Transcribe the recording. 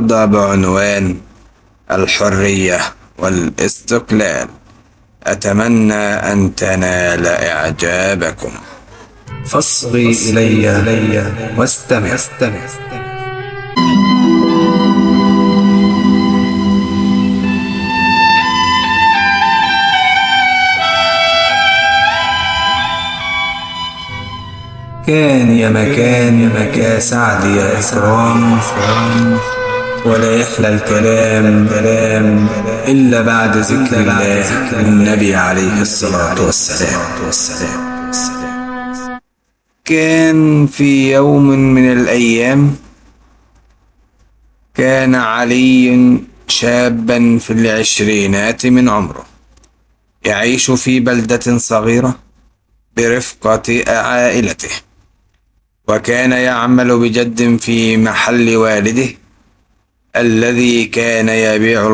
النهاردة بعنوان الحرية والاستقلال. أتمنى أن تنال إعجابكم. فاصغي إلي واستمع. كان يا مكان سعد يا إكرام، ولا يحلى الكلام إلا بعد ذكر الله والنبي عليه الصلاة والسلام. كان في يوم من الأيام كان علي شابا في العشرينات من عمره، يعيش في بلدة صغيرة برفقة عائلته، وكان يعمل بجد في محل والده الذي كان يبيع